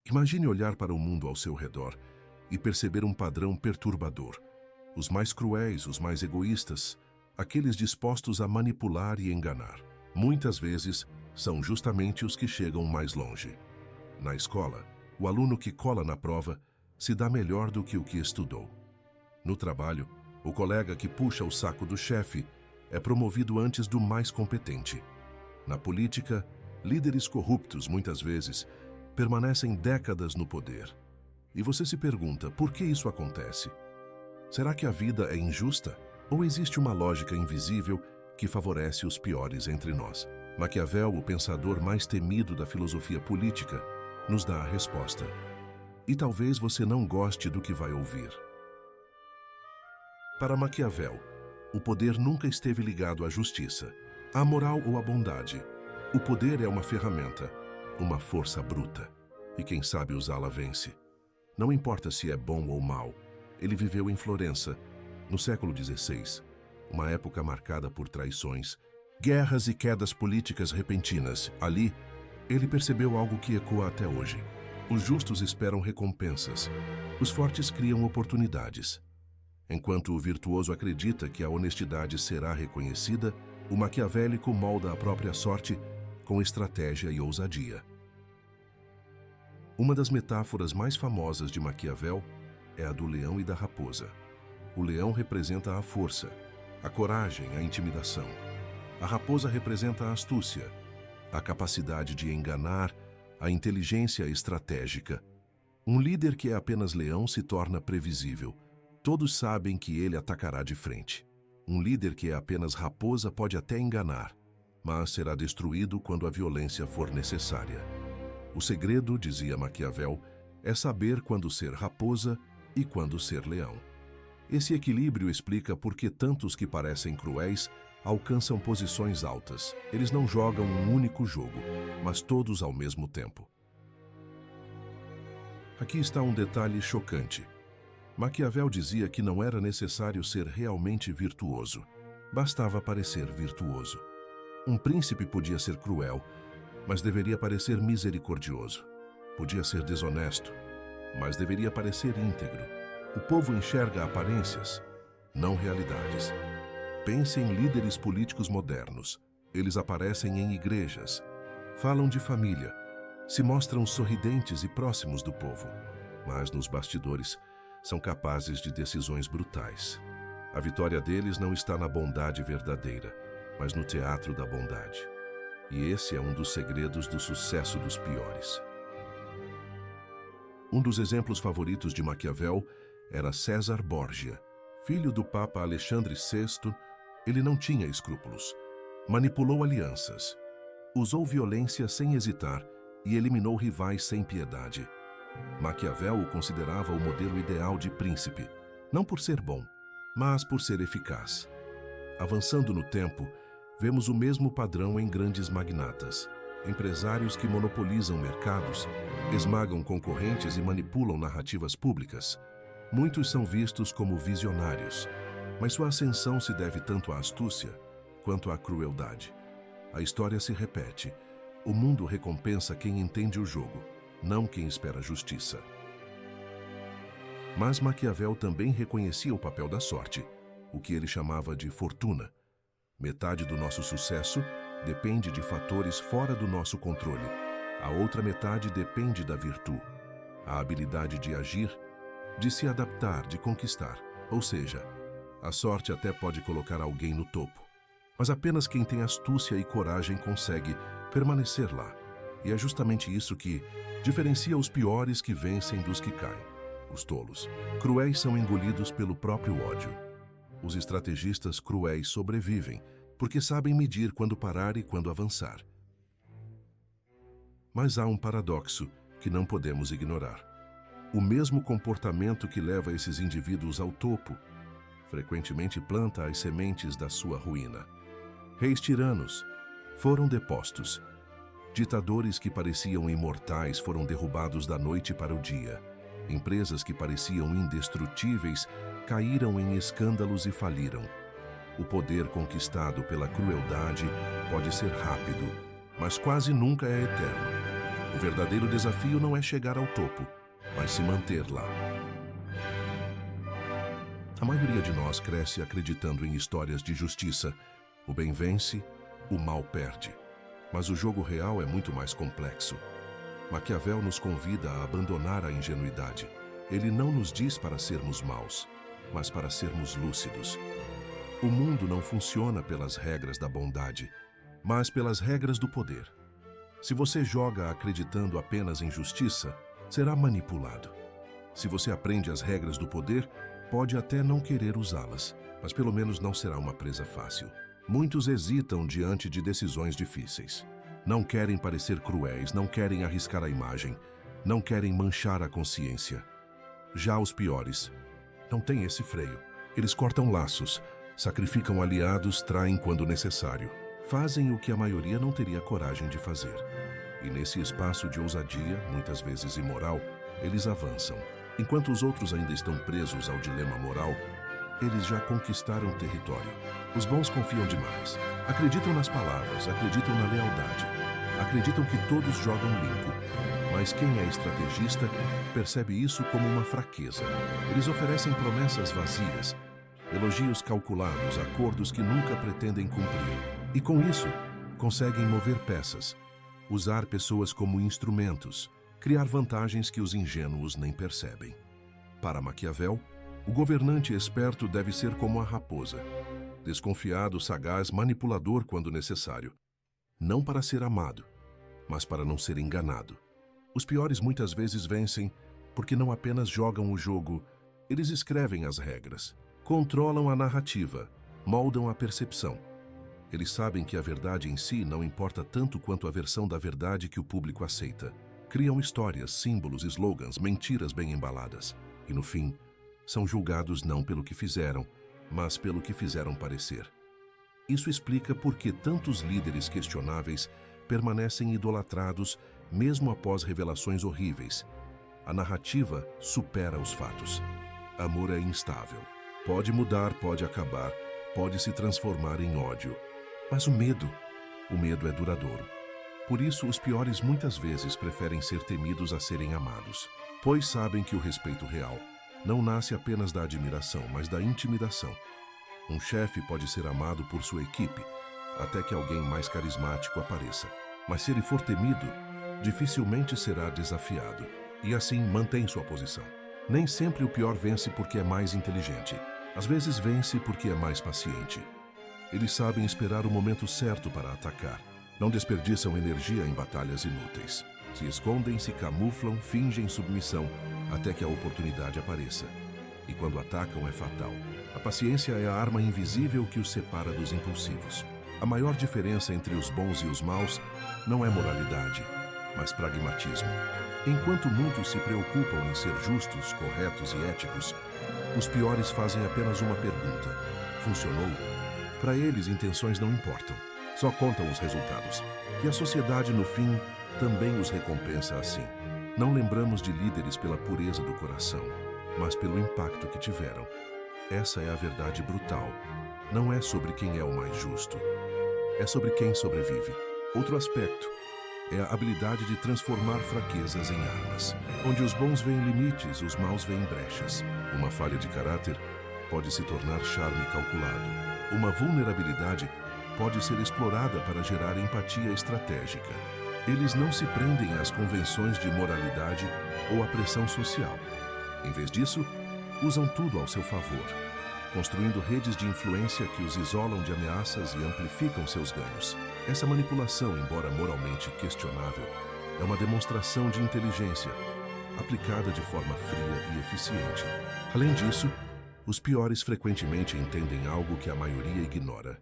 Imagine olhar para o mundo ao seu redor e perceber um padrão perturbador. Os mais cruéis, os mais egoístas, aqueles dispostos a manipular e enganar. Muitas vezes, são justamente os que chegam mais longe. Na escola, o aluno que cola na prova se dá melhor do que o que estudou. No trabalho, o colega que puxa o saco do chefe é promovido antes do mais competente. Na política, líderes corruptos, muitas vezes, permanecem décadas no poder. E você se pergunta, por que isso acontece? Será que a vida é injusta? Ou existe uma lógica invisível que favorece os piores entre nós? Maquiavel, o pensador mais temido da filosofia política, nos dá a resposta. E talvez você não goste do que vai ouvir. Para Maquiavel, o poder nunca esteve ligado à justiça, à moral ou à bondade. O poder é uma ferramenta, uma força bruta. E quem sabe usá-la vence. Não importa se é bom ou mau. Ele viveu em Florença, no século XVI, uma época marcada por traições, guerras e quedas políticas repentinas. Ali, ele percebeu algo que ecoa até hoje. Os justos esperam recompensas. Os fortes criam oportunidades. Enquanto o virtuoso acredita que a honestidade será reconhecida, o maquiavélico molda a própria sorte com estratégia e ousadia. Uma das metáforas mais famosas de Maquiavel é a do leão e da raposa. O leão representa a força, a coragem, a intimidação. A raposa representa a astúcia, a capacidade de enganar, a inteligência estratégica. Um líder que é apenas leão se torna previsível. Todos sabem que ele atacará de frente. Um líder que é apenas raposa pode até enganar, mas será destruído quando a violência for necessária. O segredo, dizia Maquiavel, é saber quando ser raposa e quando ser leão. Esse equilíbrio explica por que tantos que parecem cruéis alcançam posições altas. Eles não jogam um único jogo, mas todos ao mesmo tempo. Aqui está um detalhe chocante. Maquiavel dizia que não era necessário ser realmente virtuoso. Bastava parecer virtuoso. Um príncipe podia ser cruel, mas deveria parecer misericordioso. Podia ser desonesto, mas deveria parecer íntegro. O povo enxerga aparências, não realidades. Pense em líderes políticos modernos. Eles aparecem em igrejas, falam de família, se mostram sorridentes e próximos do povo, mas nos bastidores são capazes de decisões brutais. A vitória deles não está na bondade verdadeira, mas no teatro da bondade. E esse é um dos segredos do sucesso dos piores. Um dos exemplos favoritos de Maquiavel era César Borgia. Filho do Papa Alexandre VI, ele não tinha escrúpulos. Manipulou alianças, usou violência sem hesitar e eliminou rivais sem piedade. Maquiavel o considerava o modelo ideal de príncipe, não por ser bom, mas por ser eficaz. Avançando no tempo, vemos o mesmo padrão em grandes magnatas, empresários que monopolizam mercados, esmagam concorrentes e manipulam narrativas públicas. Muitos são vistos como visionários, mas sua ascensão se deve tanto à astúcia quanto à crueldade. A história se repete. O mundo recompensa quem entende o jogo, não quem espera justiça. Mas Maquiavel também reconhecia o papel da sorte, o que ele chamava de fortuna. Metade do nosso sucesso depende de fatores fora do nosso controle. A outra metade depende da virtude, a habilidade de agir, de se adaptar, de conquistar. Ou seja, a sorte até pode colocar alguém no topo, mas apenas quem tem astúcia e coragem consegue permanecer lá. E é justamente isso que diferencia os piores que vencem dos que caem. Os tolos, cruéis, são engolidos pelo próprio ódio. Os estrategistas cruéis sobrevivem, porque sabem medir quando parar e quando avançar. Mas há um paradoxo que não podemos ignorar. O mesmo comportamento que leva esses indivíduos ao topo, frequentemente planta as sementes da sua ruína. Reis tiranos foram depostos. Ditadores que pareciam imortais foram derrubados da noite para o dia. Empresas que pareciam indestrutíveis caíram em escândalos e faliram. O poder conquistado pela crueldade pode ser rápido, mas quase nunca é eterno. O verdadeiro desafio não é chegar ao topo, mas se manter lá. A maioria de nós cresce acreditando em histórias de justiça. O bem vence, o mal perde. Mas o jogo real é muito mais complexo. Maquiavel nos convida a abandonar a ingenuidade. Ele não nos diz para sermos maus, mas para sermos lúcidos. O mundo não funciona pelas regras da bondade, mas pelas regras do poder. Se você joga acreditando apenas em justiça, será manipulado. Se você aprende as regras do poder, pode até não querer usá-las, mas pelo menos não será uma presa fácil. Muitos hesitam diante de decisões difíceis. Não querem parecer cruéis, não querem arriscar a imagem, não querem manchar a consciência. Já os piores não têm esse freio. Eles cortam laços, sacrificam aliados, traem quando necessário. Fazem o que a maioria não teria coragem de fazer. E nesse espaço de ousadia, muitas vezes imoral, eles avançam. Enquanto os outros ainda estão presos ao dilema moral, eles já conquistaram território. Os bons confiam demais. Acreditam nas palavras, acreditam na lealdade. Acreditam que todos jogam limpo. Mas quem é estrategista percebe isso como uma fraqueza. Eles oferecem promessas vazias, elogios calculados, acordos que nunca pretendem cumprir. E com isso, conseguem mover peças, usar pessoas como instrumentos, criar vantagens que os ingênuos nem percebem. Para Maquiavel, o governante esperto deve ser como a raposa, desconfiado, sagaz, manipulador quando necessário. Não para ser amado, mas para não ser enganado. Os piores muitas vezes vencem porque não apenas jogam o jogo, eles escrevem as regras, controlam a narrativa, moldam a percepção. Eles sabem que a verdade em si não importa tanto quanto a versão da verdade que o público aceita. Criam histórias, símbolos, slogans, mentiras bem embaladas. E no fim, são julgados não pelo que fizeram, mas pelo que fizeram parecer. Isso explica por que tantos líderes questionáveis permanecem idolatrados mesmo após revelações horríveis. A narrativa supera os fatos. Amor é instável. Pode mudar, pode acabar, pode se transformar em ódio. Mas o medo é duradouro. Por isso, os piores muitas vezes preferem ser temidos a serem amados, pois sabem que o respeito real não nasce apenas da admiração, mas da intimidação. Um chefe pode ser amado por sua equipe, até que alguém mais carismático apareça. Mas se ele for temido, dificilmente será desafiado, e assim mantém sua posição. Nem sempre o pior vence porque é mais inteligente. Às vezes vence porque é mais paciente. Eles sabem esperar o momento certo para atacar. Não desperdiçam energia em batalhas inúteis. Se escondem, se camuflam, fingem submissão, até que a oportunidade apareça. E quando atacam é fatal. A paciência é a arma invisível que os separa dos impulsivos. A maior diferença entre os bons e os maus não é moralidade, mas pragmatismo. Enquanto muitos se preocupam em ser justos, corretos e éticos, os piores fazem apenas uma pergunta: funcionou? Para eles, intenções não importam, só contam os resultados. E a sociedade, no fim, também os recompensa assim. Não lembramos de líderes pela pureza do coração, mas pelo impacto que tiveram. Essa é a verdade brutal. Não é sobre quem é o mais justo, é sobre quem sobrevive. Outro aspecto é a habilidade de transformar fraquezas em armas. Onde os bons veem limites, os maus veem brechas. Uma falha de caráter pode se tornar charme calculado. Uma vulnerabilidade pode ser explorada para gerar empatia estratégica. Eles não se prendem às convenções de moralidade ou à pressão social. Em vez disso, usam tudo ao seu favor, construindo redes de influência que os isolam de ameaças e amplificam seus ganhos. Essa manipulação, embora moralmente questionável, é uma demonstração de inteligência, aplicada de forma fria e eficiente. Além disso, os piores frequentemente entendem algo que a maioria ignora.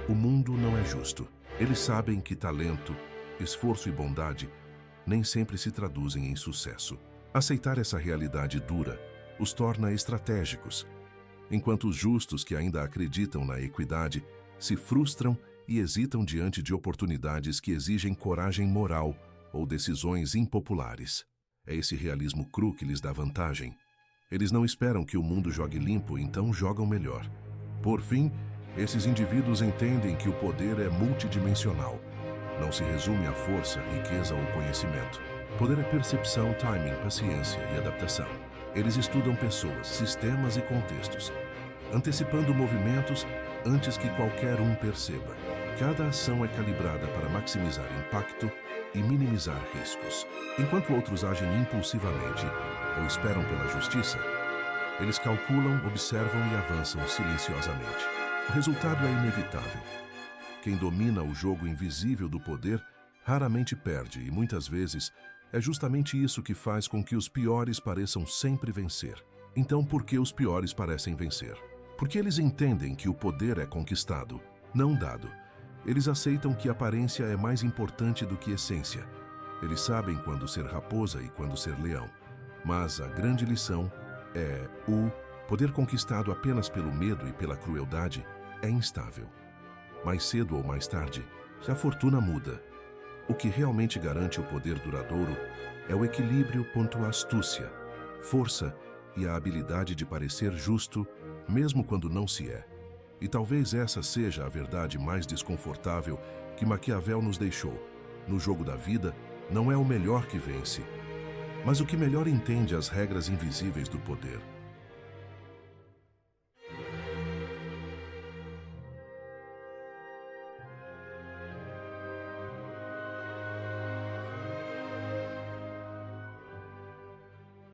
O mundo não é justo. Eles sabem que talento, esforço e bondade nem sempre se traduzem em sucesso. Aceitar essa realidade dura os torna estratégicos, enquanto os justos que ainda acreditam na equidade se frustram e hesitam diante de oportunidades que exigem coragem moral ou decisões impopulares. É esse realismo cru que lhes dá vantagem. Eles não esperam que o mundo jogue limpo, então jogam melhor. Por fim, esses indivíduos entendem que o poder é multidimensional. não se resume à força, riqueza ou conhecimento. Poder é percepção, timing, paciência e adaptação. Eles estudam pessoas, sistemas e contextos, antecipando movimentos antes que qualquer um perceba. Cada ação é calibrada para maximizar impacto e minimizar riscos. Enquanto outros agem impulsivamente ou esperam pela justiça, eles calculam, observam e avançam silenciosamente. O resultado é inevitável. Quem domina o jogo invisível do poder raramente perde e, muitas vezes, é justamente isso que faz com que os piores pareçam sempre vencer. Então, por que os piores parecem vencer? Porque eles entendem que o poder é conquistado, não dado. Eles aceitam que a aparência é mais importante do que a essência. Eles sabem quando ser raposa e quando ser leão. Mas a grande lição é: o poder conquistado apenas pelo medo e pela crueldade é instável. Mais cedo ou mais tarde, a fortuna muda. O que realmente garante o poder duradouro é o equilíbrio quanto à astúcia, força e a habilidade de parecer justo, mesmo quando não se é. E talvez essa seja a verdade mais desconfortável que Maquiavel nos deixou. No jogo da vida, não é o melhor que vence, mas o que melhor entende as regras invisíveis do poder.